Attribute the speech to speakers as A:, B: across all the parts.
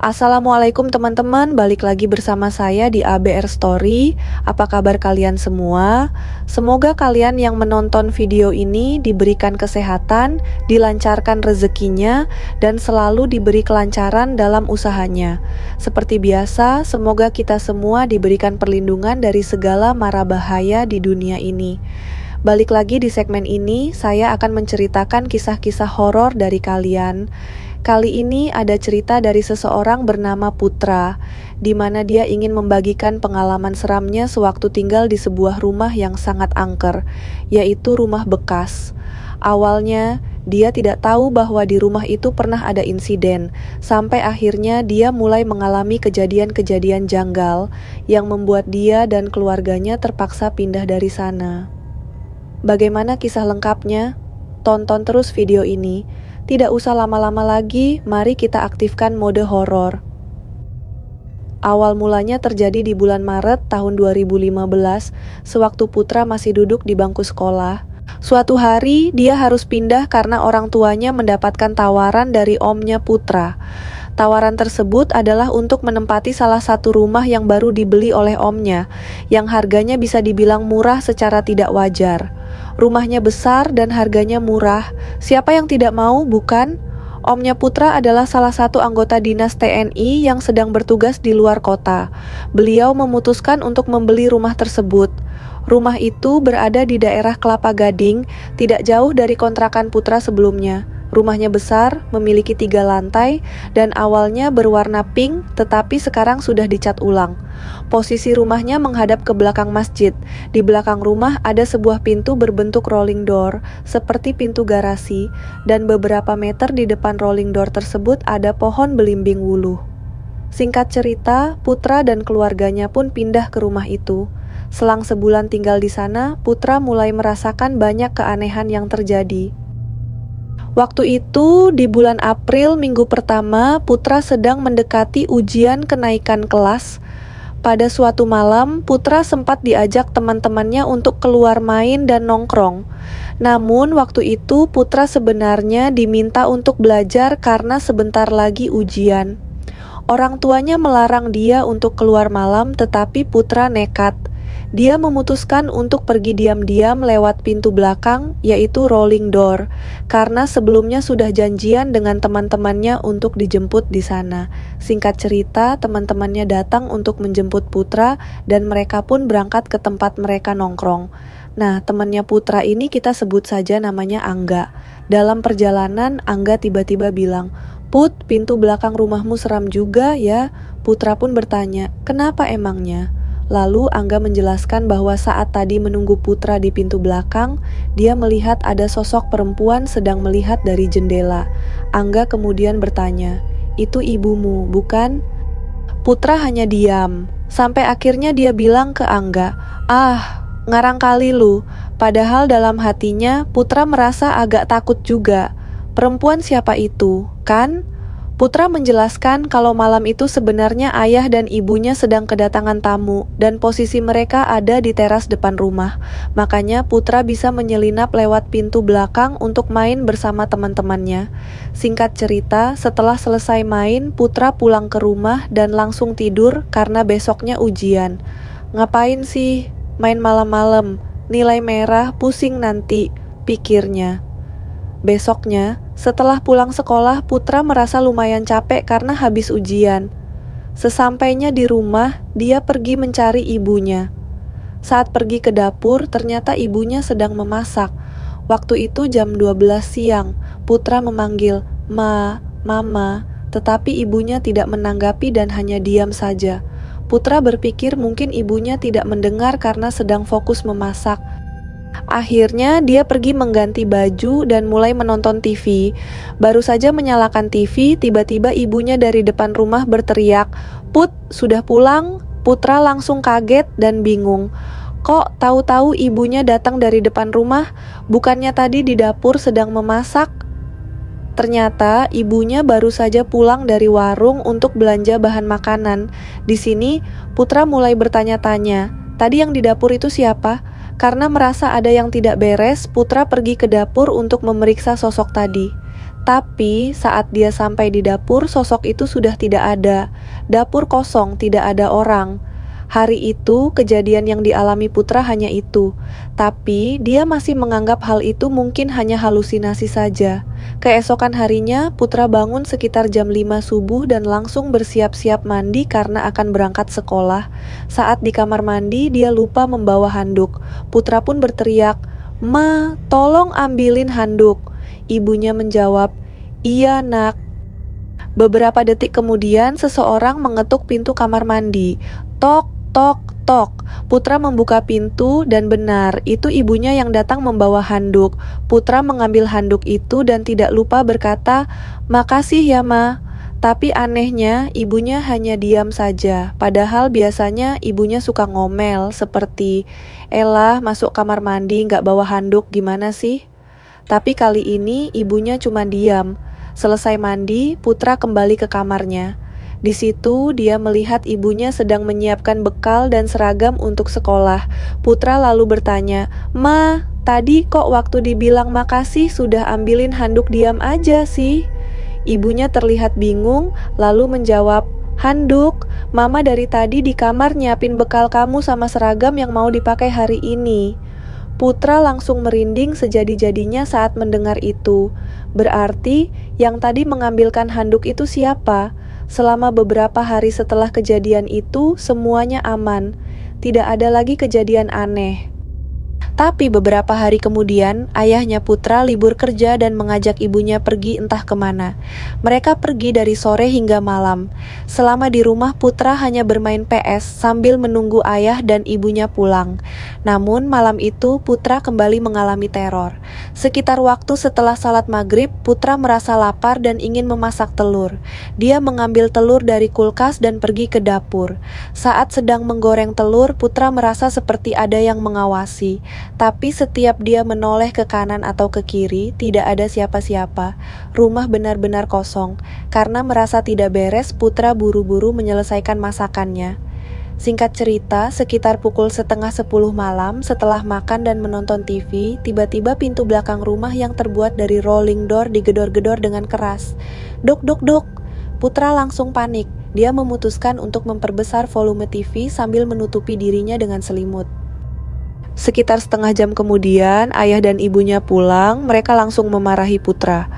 A: Assalamualaikum teman-teman, balik lagi bersama saya di ABR Story. Apa kabar kalian semua? Semoga kalian yang menonton video ini diberikan kesehatan, dilancarkan rezekinya, dan selalu diberi kelancaran dalam usahanya. Seperti biasa, semoga kita semua diberikan perlindungan dari segala mara bahaya di dunia ini. Balik lagi di segmen ini, saya akan menceritakan kisah-kisah horor dari kalian. Kali ini ada cerita dari seseorang bernama Putra, di mana dia ingin membagikan pengalaman seramnya sewaktu tinggal di sebuah rumah yang sangat angker, yaitu rumah bekas. Awalnya, dia tidak tahu bahwa di rumah itu pernah ada insiden, sampai akhirnya dia mulai mengalami kejadian-kejadian janggal yang membuat dia dan keluarganya terpaksa pindah dari sana. Bagaimana kisah lengkapnya? Tonton terus video ini. Tidak usah lama-lama lagi, mari kita aktifkan mode horor. Awal mulanya terjadi di bulan Maret tahun 2015, sewaktu Putra masih duduk di bangku sekolah. Suatu hari, dia harus pindah karena orang tuanya mendapatkan tawaran dari omnya Putra. Tawaran tersebut adalah untuk menempati salah satu rumah yang baru dibeli oleh omnya, yang harganya bisa dibilang murah secara tidak wajar. Rumahnya besar dan harganya murah. Siapa yang tidak mau, bukan? Omnya Putra adalah salah satu anggota dinas TNI yang sedang bertugas di luar kota. Beliau memutuskan untuk membeli rumah tersebut. Rumah itu berada di daerah Kelapa Gading, tidak jauh dari kontrakan Putra sebelumnya. Rumahnya besar, memiliki 3 lantai, dan awalnya berwarna pink, tetapi sekarang sudah dicat ulang. Posisi rumahnya menghadap ke belakang masjid. Di belakang rumah ada sebuah pintu berbentuk rolling door, seperti pintu garasi, dan beberapa meter di depan rolling door tersebut ada pohon belimbing wuluh. Singkat cerita, Putra dan keluarganya pun pindah ke rumah itu. Selang sebulan tinggal di sana, Putra mulai merasakan banyak keanehan yang terjadi. Waktu itu, di bulan April minggu pertama, Putra sedang mendekati ujian kenaikan kelas. Pada suatu malam, Putra sempat diajak teman-temannya untuk keluar main dan nongkrong. Namun, waktu itu Putra sebenarnya diminta untuk belajar karena sebentar lagi ujian. Orang tuanya melarang dia untuk keluar malam, tetapi Putra nekat. Dia memutuskan untuk pergi diam-diam lewat pintu belakang, yaitu rolling door, karena sebelumnya sudah janjian dengan teman-temannya untuk dijemput di sana. Singkat cerita, teman-temannya datang untuk menjemput Putra dan mereka pun berangkat ke tempat mereka nongkrong. Nah, temannya Putra ini kita sebut saja namanya Angga. Dalam perjalanan, Angga tiba-tiba bilang, "Put, pintu belakang rumahmu seram juga ya?" Putra pun bertanya, "Kenapa emangnya?" Lalu Angga menjelaskan bahwa saat tadi menunggu Putra di pintu belakang, dia melihat ada sosok perempuan sedang melihat dari jendela. Angga kemudian bertanya, "Itu ibumu, bukan?" Putra hanya diam, sampai akhirnya dia bilang ke Angga, "Ah, ngarang kali lu." Padahal dalam hatinya Putra merasa agak takut juga. Perempuan siapa itu, kan? Putra menjelaskan kalau malam itu sebenarnya ayah dan ibunya sedang kedatangan tamu dan posisi mereka ada di teras depan rumah. Makanya Putra bisa menyelinap lewat pintu belakang untuk main bersama teman-temannya. Singkat cerita, setelah selesai main, Putra pulang ke rumah dan langsung tidur karena besoknya ujian. "Ngapain sih main malam-malam? Nilai merah, pusing nanti," pikirnya. Besoknya, setelah pulang sekolah, Putra merasa lumayan capek karena habis ujian. Sesampainya di rumah, dia pergi mencari ibunya. Saat pergi ke dapur, ternyata ibunya sedang memasak. Waktu itu jam 12 siang, Putra memanggil, Mama, tetapi ibunya tidak menanggapi dan hanya diam saja. Putra berpikir mungkin ibunya tidak mendengar karena sedang fokus memasak. Akhirnya dia pergi mengganti baju dan mulai menonton TV. Baru saja menyalakan TV, tiba-tiba ibunya dari depan rumah berteriak, "Put, sudah pulang?" Putra langsung kaget dan bingung. Kok tahu-tahu ibunya datang dari depan rumah? Bukannya tadi di dapur sedang memasak? Ternyata ibunya baru saja pulang dari warung untuk belanja bahan makanan. Di sini Putra mulai bertanya-tanya, tadi yang di dapur itu siapa? Karena merasa ada yang tidak beres, Putra pergi ke dapur untuk memeriksa sosok tadi. Tapi saat dia sampai di dapur, sosok itu sudah tidak ada. Dapur kosong, tidak ada orang. Hari itu, kejadian yang dialami Putra hanya itu. Tapi, dia masih menganggap hal itu mungkin hanya halusinasi saja. Keesokan harinya, Putra bangun sekitar jam 5 subuh dan langsung bersiap-siap mandi karena akan berangkat sekolah. Saat di kamar mandi, dia lupa membawa handuk. Putra pun berteriak, "Ma, tolong ambilin handuk." Ibunya menjawab, "Iya, Nak." Beberapa detik kemudian, seseorang mengetuk pintu kamar mandi. Tok, tok, tok. Putra membuka pintu dan benar, itu ibunya yang datang membawa handuk. Putra mengambil handuk itu dan tidak lupa berkata, "Makasih ya, Ma." Tapi anehnya, ibunya hanya diam saja. Padahal biasanya ibunya suka ngomel seperti, "Elah, masuk kamar mandi nggak bawa handuk, gimana sih?" Tapi kali ini ibunya cuma diam. Selesai mandi, Putra kembali ke kamarnya. Di situ dia melihat ibunya sedang menyiapkan bekal dan seragam untuk sekolah. Putra lalu bertanya, "Ma, tadi kok waktu dibilang makasih sudah ambilin handuk diam aja sih?" Ibunya terlihat bingung lalu menjawab, "Handuk, Mama dari tadi di kamar nyiapin bekal kamu sama seragam yang mau dipakai hari ini." Putra langsung merinding sejadi-jadinya saat mendengar itu. Berarti yang tadi mengambilkan handuk itu siapa? Selama beberapa hari setelah kejadian itu, semuanya aman. Tidak ada lagi kejadian aneh. Tapi beberapa hari kemudian, ayahnya Putra libur kerja dan mengajak ibunya pergi entah kemana. Mereka pergi dari sore hingga malam. Selama di rumah, Putra hanya bermain PS sambil menunggu ayah dan ibunya pulang. Namun malam itu, Putra kembali mengalami teror. Sekitar waktu setelah salat maghrib, Putra merasa lapar dan ingin memasak telur. Dia mengambil telur dari kulkas dan pergi ke dapur. Saat sedang menggoreng telur, Putra merasa seperti ada yang mengawasi. Tapi setiap dia menoleh ke kanan atau ke kiri, tidak ada siapa-siapa. Rumah benar-benar kosong. Karena merasa tidak beres, Putra buru-buru menyelesaikan masakannya. Singkat cerita, sekitar pukul 9:30 malam, setelah makan dan menonton TV, tiba-tiba pintu belakang rumah yang terbuat dari rolling door digedor-gedor dengan keras. "Duk, duk, duk." Putra langsung panik. Dia memutuskan untuk memperbesar volume TV sambil menutupi dirinya dengan selimut. Sekitar setengah jam kemudian, ayah dan ibunya pulang. Mereka langsung memarahi Putra.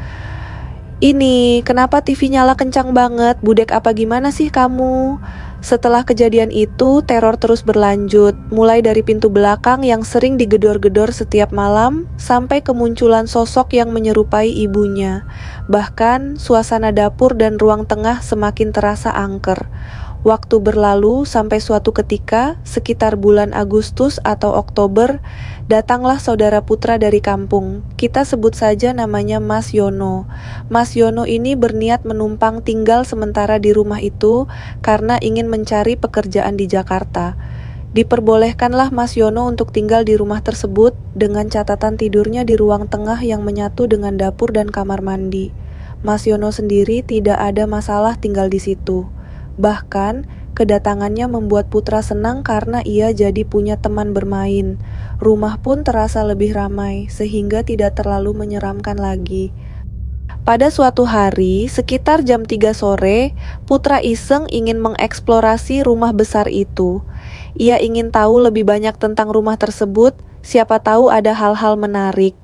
A: "Ini, kenapa TV nyala kencang banget? Budek apa gimana sih kamu?" Setelah kejadian itu, teror terus berlanjut. Mulai dari pintu belakang yang sering digedor-gedor setiap malam, sampai kemunculan sosok yang menyerupai ibunya. Bahkan, suasana dapur dan ruang tengah semakin terasa angker. Waktu berlalu sampai suatu ketika, sekitar bulan Agustus atau Oktober, datanglah saudara Putra dari kampung. Kita sebut saja namanya Mas Yono. Mas Yono ini berniat menumpang tinggal sementara di rumah itu karena ingin mencari pekerjaan di Jakarta. Diperbolehkanlah Mas Yono untuk tinggal di rumah tersebut dengan catatan tidurnya di ruang tengah yang menyatu dengan dapur dan kamar mandi. Mas Yono sendiri tidak ada masalah tinggal di situ. Bahkan, kedatangannya membuat Putra senang karena ia jadi punya teman bermain. Rumah pun terasa lebih ramai, sehingga tidak terlalu menyeramkan lagi. Pada suatu hari, sekitar jam 3 sore, Putra iseng ingin mengeksplorasi rumah besar itu. Ia ingin tahu lebih banyak tentang rumah tersebut, siapa tahu ada hal-hal menarik.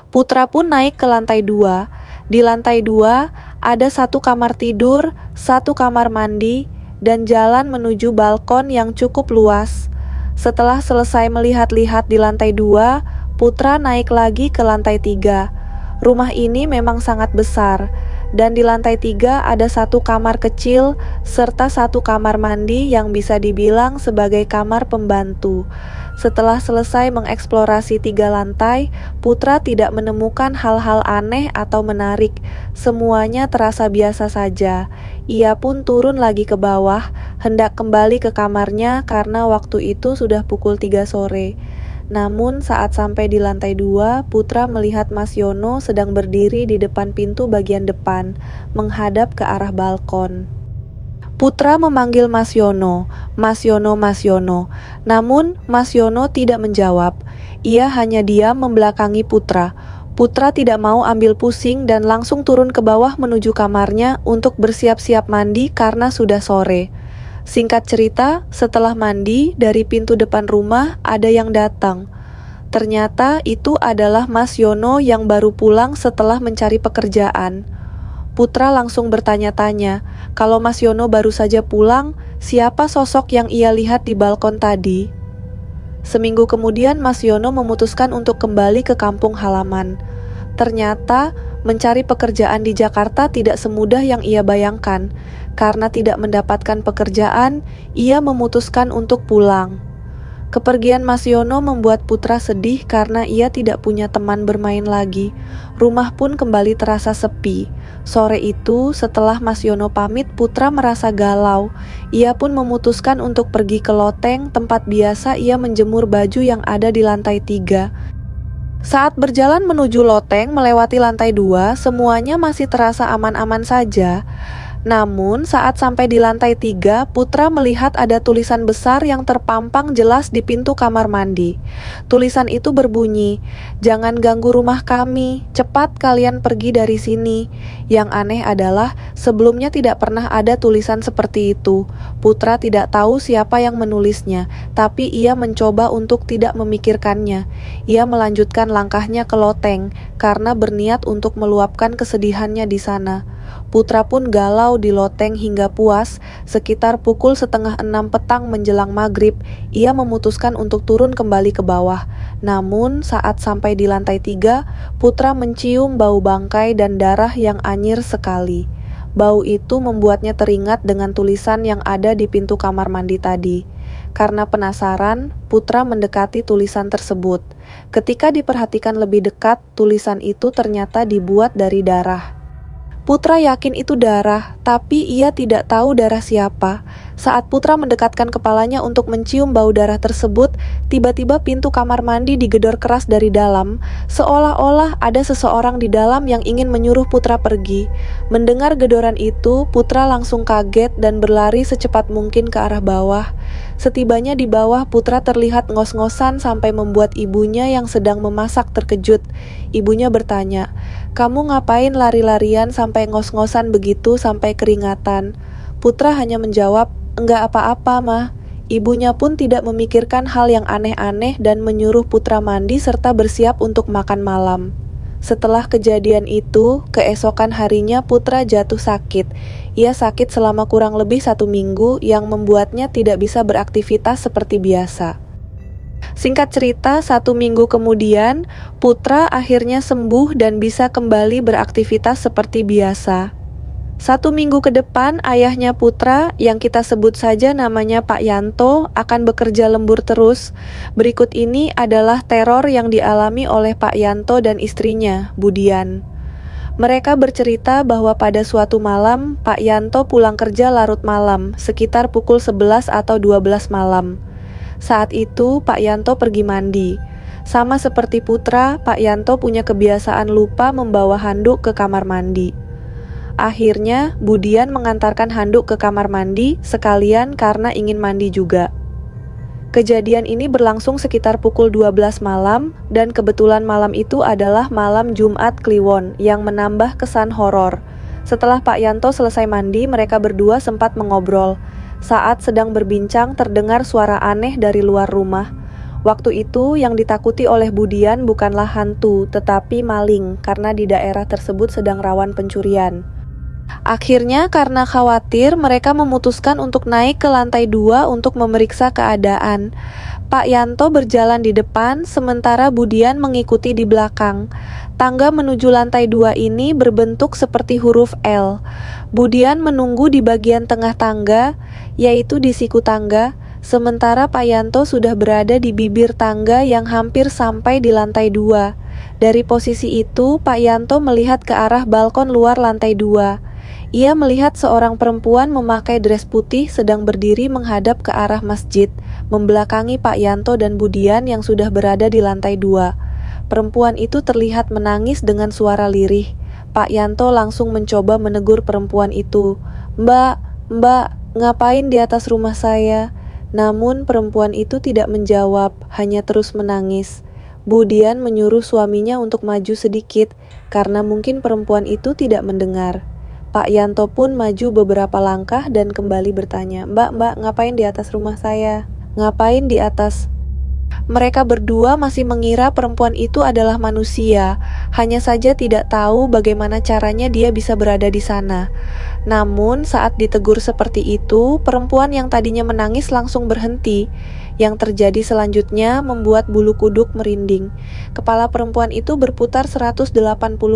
A: Putra pun naik ke lantai 2. Di lantai 2, ada satu kamar tidur, satu kamar mandi, dan jalan menuju balkon yang cukup luas. Setelah selesai melihat-lihat di lantai 2, Putra naik lagi ke lantai 3. Rumah ini memang sangat besar, dan di lantai 3 ada satu kamar kecil, serta satu kamar mandi yang bisa dibilang sebagai kamar pembantu. Setelah selesai mengeksplorasi 3 lantai, Putra tidak menemukan hal-hal aneh atau menarik. Semuanya terasa biasa saja. Ia pun turun lagi ke bawah, hendak kembali ke kamarnya karena waktu itu sudah pukul 3 sore. Namun saat sampai di lantai 2, Putra melihat Mas Yono sedang berdiri di depan pintu bagian depan, menghadap ke arah balkon. Putra memanggil Mas Yono, "Mas Yono, Mas Yono." Namun Mas Yono tidak menjawab. Ia hanya diam membelakangi Putra. Putra tidak mau ambil pusing dan langsung turun ke bawah menuju kamarnya untuk bersiap-siap mandi karena sudah sore. Singkat cerita, setelah mandi, dari pintu depan rumah ada yang datang. Ternyata itu adalah Mas Yono yang baru pulang setelah mencari pekerjaan. Putra langsung bertanya-tanya, kalau Mas Yono baru saja pulang, siapa sosok yang ia lihat di balkon tadi? Seminggu kemudian Mas Yono memutuskan untuk kembali ke kampung halaman. Ternyata mencari pekerjaan di Jakarta tidak semudah yang ia bayangkan. Karena tidak mendapatkan pekerjaan, ia memutuskan untuk pulang. Kepergian Mas Yono membuat Putra sedih karena ia tidak punya teman bermain lagi. Rumah pun kembali terasa sepi. Sore itu, setelah Mas Yono pamit, Putra merasa galau. Ia pun memutuskan untuk pergi ke loteng, tempat biasa ia menjemur baju yang ada di lantai 3. Saat berjalan menuju loteng melewati lantai 2, semuanya masih terasa aman-aman saja. Namun, saat sampai di lantai 3, Putra melihat ada tulisan besar yang terpampang jelas di pintu kamar mandi. Tulisan itu berbunyi, "Jangan ganggu rumah kami, cepat kalian pergi dari sini." Yang aneh adalah, sebelumnya tidak pernah ada tulisan seperti itu. Putra tidak tahu siapa yang menulisnya, tapi ia mencoba untuk tidak memikirkannya. Ia melanjutkan langkahnya ke loteng, karena berniat untuk meluapkan kesedihannya di sana. Putra pun galau di loteng hingga puas. Sekitar pukul 5:30 petang menjelang maghrib, ia memutuskan untuk turun kembali ke bawah. Namun saat sampai di lantai 3, Putra mencium bau bangkai dan darah yang anyir sekali. Bau itu membuatnya teringat dengan tulisan yang ada di pintu kamar mandi tadi. Karena penasaran, Putra mendekati tulisan tersebut. Ketika diperhatikan lebih dekat, tulisan itu ternyata dibuat dari darah. Putra yakin itu darah, tapi ia tidak tahu darah siapa. Saat Putra mendekatkan kepalanya untuk mencium bau darah tersebut, tiba-tiba pintu kamar mandi digedor keras dari dalam, seolah-olah ada seseorang di dalam yang ingin menyuruh Putra pergi. Mendengar gedoran itu, Putra langsung kaget dan berlari secepat mungkin ke arah bawah. Setibanya di bawah, Putra terlihat ngos-ngosan sampai membuat ibunya yang sedang memasak terkejut. Ibunya bertanya, "Kamu ngapain lari-larian sampai ngos-ngosan begitu sampai keringatan?" Putra hanya menjawab, "Enggak apa-apa, Mah." Ibunya pun tidak memikirkan hal yang aneh-aneh dan menyuruh Putra mandi serta bersiap untuk makan malam. Setelah kejadian itu, keesokan harinya Putra jatuh sakit. Ia sakit selama kurang lebih 1 minggu yang membuatnya tidak bisa beraktivitas seperti biasa. Singkat cerita, 1 minggu kemudian, Putra akhirnya sembuh dan bisa kembali beraktivitas seperti biasa. 1 minggu ke depan, ayahnya Putra, yang kita sebut saja namanya Pak Yanto, akan bekerja lembur terus. Berikut ini adalah teror yang dialami oleh Pak Yanto dan istrinya, Budian. Mereka bercerita bahwa pada suatu malam, Pak Yanto pulang kerja larut malam, sekitar pukul 11 atau 12 malam. Saat itu, Pak Yanto pergi mandi. Sama seperti Putra, Pak Yanto punya kebiasaan lupa membawa handuk ke kamar mandi. Akhirnya, Budian mengantarkan handuk ke kamar mandi sekalian karena ingin mandi juga. Kejadian ini berlangsung sekitar pukul 12 malam, dan kebetulan malam itu adalah malam Jumat Kliwon yang menambah kesan horor. Setelah Pak Yanto selesai mandi, mereka berdua sempat mengobrol. Saat sedang berbincang, terdengar suara aneh dari luar rumah. Waktu itu, yang ditakuti oleh Budian bukanlah hantu, tetapi maling, karena di daerah tersebut sedang rawan pencurian. Akhirnya karena khawatir, mereka memutuskan untuk naik ke lantai 2 untuk memeriksa keadaan. Pak Yanto berjalan di depan, sementara Budian mengikuti di belakang. Tangga menuju lantai 2 ini berbentuk seperti huruf L. Budian menunggu di bagian tengah tangga, yaitu di siku tangga, sementara Pak Yanto sudah berada di bibir tangga yang hampir sampai di lantai 2. Dari posisi itu, Pak Yanto melihat ke arah balkon luar lantai 2. Ia melihat seorang perempuan memakai dres putih sedang berdiri menghadap ke arah masjid, membelakangi Pak Yanto dan Budian yang sudah berada di lantai 2. Perempuan itu terlihat menangis dengan suara lirih. Pak Yanto langsung mencoba menegur perempuan itu. Mbak, ngapain di atas rumah saya?" Namun perempuan itu tidak menjawab, hanya terus menangis. Budian menyuruh suaminya untuk maju sedikit, karena mungkin perempuan itu tidak mendengar. Pak Yanto pun maju beberapa langkah dan kembali bertanya, "Mbak, ngapain di atas rumah saya? Ngapain di atas?" Mereka berdua masih mengira perempuan itu adalah manusia, hanya saja tidak tahu bagaimana caranya dia bisa berada di sana. Namun, saat ditegur seperti itu, perempuan yang tadinya menangis langsung berhenti. Yang terjadi selanjutnya membuat bulu kuduk merinding. Kepala perempuan itu berputar 180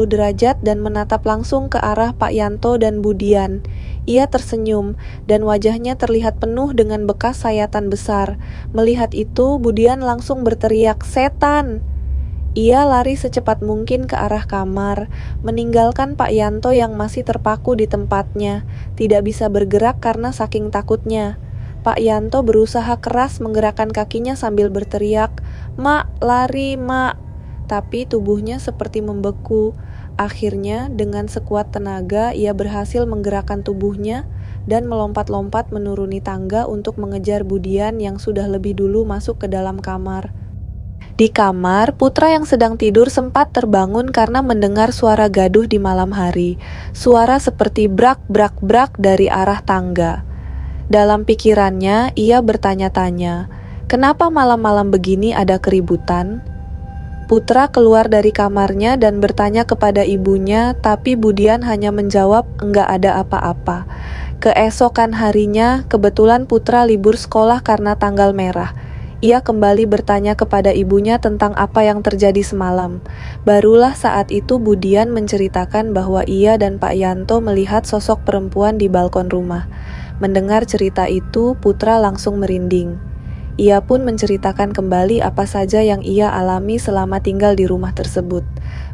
A: derajat dan menatap langsung ke arah Pak Yanto dan Budian. Ia tersenyum, dan wajahnya terlihat penuh dengan bekas sayatan besar. Melihat itu, Budian langsung berteriak, "Setan!" Ia lari secepat mungkin ke arah kamar, meninggalkan Pak Yanto yang masih terpaku di tempatnya, tidak bisa bergerak karena saking takutnya. Pak Yanto berusaha keras menggerakkan kakinya sambil berteriak, "Mak, lari, Mak!" Tapi tubuhnya seperti membeku. Akhirnya, dengan sekuat tenaga, ia berhasil menggerakkan tubuhnya dan melompat-lompat menuruni tangga untuk mengejar Budian yang sudah lebih dulu masuk ke dalam kamar. Di kamar, putra yang sedang tidur sempat terbangun karena mendengar suara gaduh di malam hari. Suara seperti brak brak brak dari arah tangga. Dalam pikirannya, ia bertanya-tanya, "Kenapa malam-malam begini ada keributan?" Putra keluar dari kamarnya dan bertanya kepada ibunya, tapi Budian hanya menjawab, "Enggak ada apa-apa." Keesokan harinya, kebetulan Putra libur sekolah karena tanggal merah. Ia kembali bertanya kepada ibunya tentang apa yang terjadi semalam. Barulah saat itu Budian menceritakan bahwa ia dan Pak Yanto melihat sosok perempuan di balkon rumah. Mendengar cerita itu, Putra langsung merinding. Ia pun menceritakan kembali apa saja yang ia alami selama tinggal di rumah tersebut.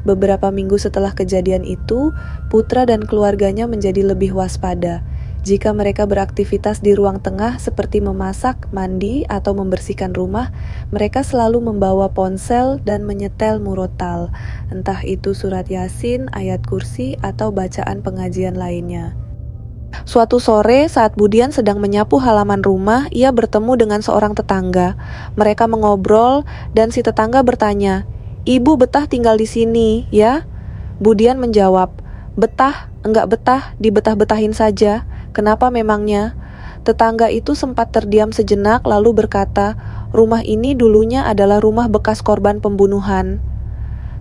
A: Beberapa minggu setelah kejadian itu, Putra dan keluarganya menjadi lebih waspada. Jika mereka beraktivitas di ruang tengah seperti memasak, mandi, atau membersihkan rumah, mereka selalu membawa ponsel dan menyetel murotal, entah itu surat Yasin, ayat kursi, atau bacaan pengajian lainnya. Suatu sore, saat Budian sedang menyapu halaman rumah, ia bertemu dengan seorang tetangga. Mereka mengobrol, dan si tetangga bertanya, "Ibu betah tinggal di sini, ya?" Budian menjawab, "Betah, enggak betah, dibetah-betahin saja. Kenapa memangnya?" Tetangga itu sempat terdiam sejenak lalu berkata, "Rumah ini dulunya adalah rumah bekas korban pembunuhan."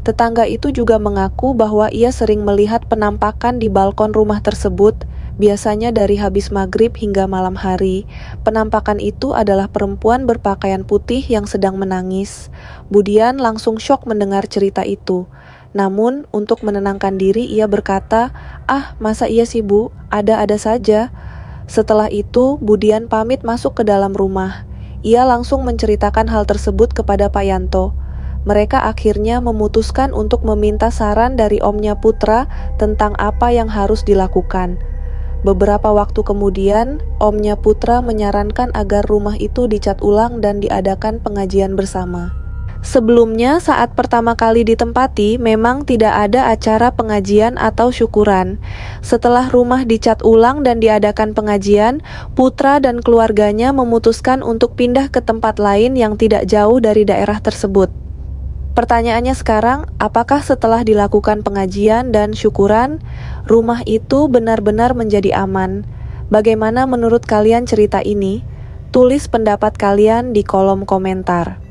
A: Tetangga itu juga mengaku bahwa ia sering melihat penampakan di balkon rumah tersebut, biasanya dari habis maghrib hingga malam hari. Penampakan itu adalah perempuan berpakaian putih yang sedang menangis. Budian langsung syok mendengar cerita itu. Namun, untuk menenangkan diri, ia berkata, "Ah, masa iya sih Bu, ada-ada saja." Setelah itu, Budian pamit masuk ke dalam rumah. Ia langsung menceritakan hal tersebut kepada Pak Yanto. Mereka akhirnya memutuskan untuk meminta saran dari omnya Putra tentang apa yang harus dilakukan. Beberapa waktu kemudian, omnya Putra menyarankan agar rumah itu dicat ulang dan diadakan pengajian bersama. Sebelumnya, saat pertama kali ditempati, memang tidak ada acara pengajian atau syukuran. Setelah rumah dicat ulang dan diadakan pengajian, Putra dan keluarganya memutuskan untuk pindah ke tempat lain yang tidak jauh dari daerah tersebut. Pertanyaannya sekarang, apakah setelah dilakukan pengajian dan syukuran, rumah itu benar-benar menjadi aman? Bagaimana menurut kalian cerita ini? Tulis pendapat kalian di kolom komentar.